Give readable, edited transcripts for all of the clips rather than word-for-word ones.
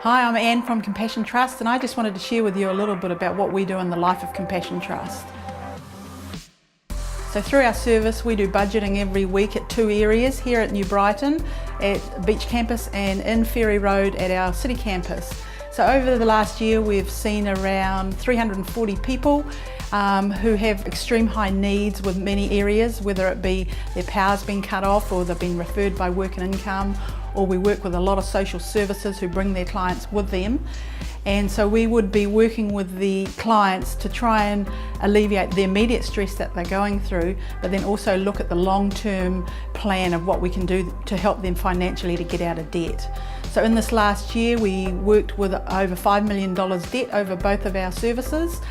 Hi, I'm Anne from Compassion Trust, and I just wanted to share with you a little bit about what we do in the life of Compassion Trust. So through our service we do budgeting every week at two areas, here at New Brighton at Beach Campus and in Ferry Road at our city campus. So over the last year we've seen around 340 people who have extreme high needs with many areas, whether it be their power's been cut off or they've been referred by work and income, or we work with a lot of social services who bring their clients with them. And so we would be working with the clients to try and alleviate the immediate stress that they're going through, but then also look at the long-term plan of what we can do to help them financially to get out of debt. So in this last year we worked with over $5 million debt over both of our services.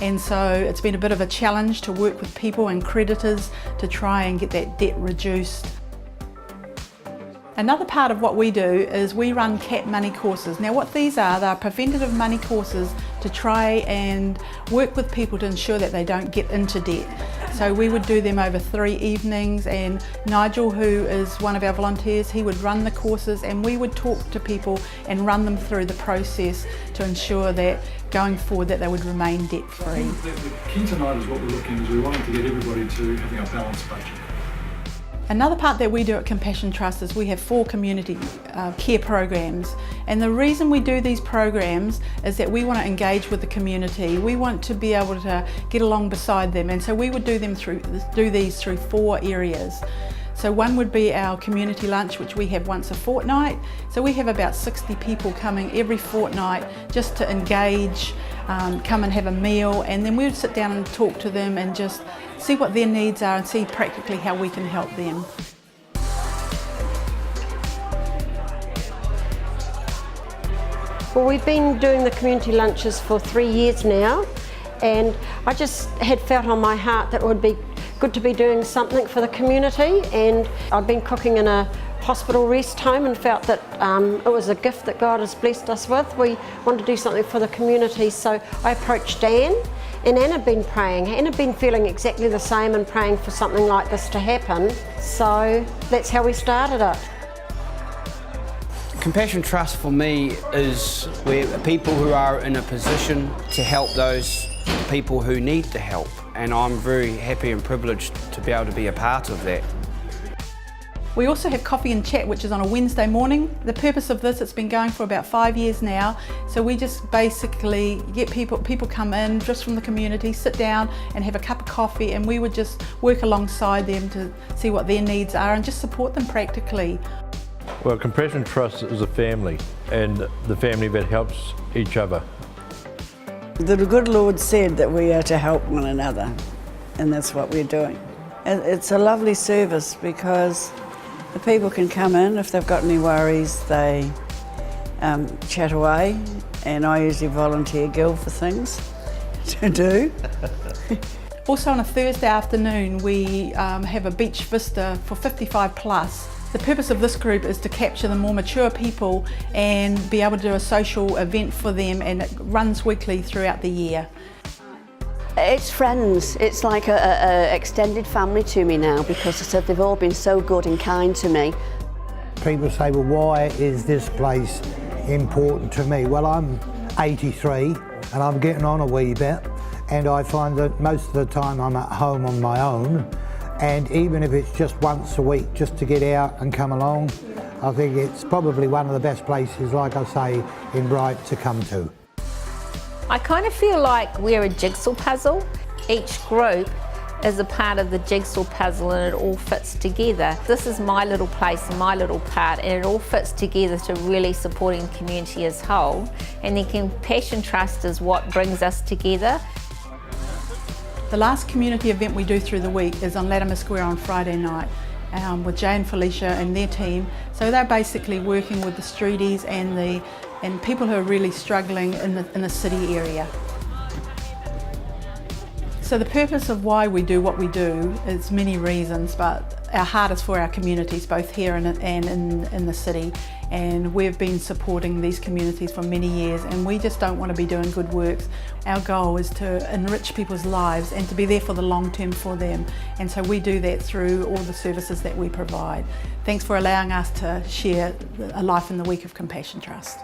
And so it's been a bit of a challenge to work with people and creditors to try and get that debt reduced. Another part of what we do is we run CAT money courses. Now what these are, they're preventative money courses to try and work with people to ensure that they don't get into debt. So we would do them over 3 evenings, and Nigel, who is one of our volunteers, he would run the courses and we would talk to people and run them through the process to ensure that going forward that they would remain debt free. The key tonight is what we're looking is we wanted to get everybody to having a balanced budget. Another part that we do at Compassion Trust is we have 4 community care programs, and the reason we do these programs is that we want to engage with the community. We want to be able to get along beside them, and so we would do these through 4 areas. So one would be our community lunch, which we have once a fortnight. So we have about 60 people coming every fortnight just to engage, come and have a meal, and then we would sit down and talk to them and just see what their needs are and see practically how we can help them. Well, we've been doing the community lunches for 3 years now, and I just had felt on my heart that it would be good to be doing something for the community, and I'd been cooking in a hospital rest home and felt that it was a gift that God has blessed us with. We wanted to do something for the community, so I approached Anne, and Anne had been praying. Anne had been feeling exactly the same and praying for something like this to happen, so that's how we started it. Compassion Trust for me is where people who are in a position to help those people who need the help, and I'm very happy and privileged to be able to be a part of that. We also have Coffee and Chat, which is on a Wednesday morning. The purpose of this, it's been going for about 5 years now, so we just basically get people come in just from the community, sit down and have a cup of coffee, and we would just work alongside them to see what their needs are and just support them practically. Well, Compassion Trust is a family, and the family that helps each other. The good Lord said that we are to help one another, and that's what we're doing. And it's a lovely service because the people can come in if they've got any worries, they chat away, and I usually volunteer Gil for things to do. Also on a Thursday afternoon we have a beach vista for 55 plus. The purpose of this group is to capture the more mature people and be able to do a social event for them, and it runs weekly throughout the year. It's friends. It's like a extended family to me now, because they've all been so good and kind to me. People say, well, why is this place important to me? Well, I'm 83 and I'm getting on a wee bit, and I find that most of the time I'm at home on my own, and even if it's just once a week just to get out and come along, I think it's probably one of the best places, like I say, in Bright to come to. I kind of feel like we're a jigsaw puzzle. Each group is a part of the jigsaw puzzle and it all fits together. This is my little place and my little part, and it all fits together to really supporting the community as a whole. And then Compassion Trust is what brings us together. The last community event we do through the week is on Latimer Square on Friday night with Jay and Felicia and their team. So they're basically working with the streeties and people who are really struggling in the city area. So the purpose of why we do what we do is many reasons, but our heart is for our communities, both here and in the city. And we've been supporting these communities for many years, and we just don't want to be doing good works. Our goal is to enrich people's lives and to be there for the long term for them. And so we do that through all the services that we provide. Thanks for allowing us to share a life in the week of Compassion Trust.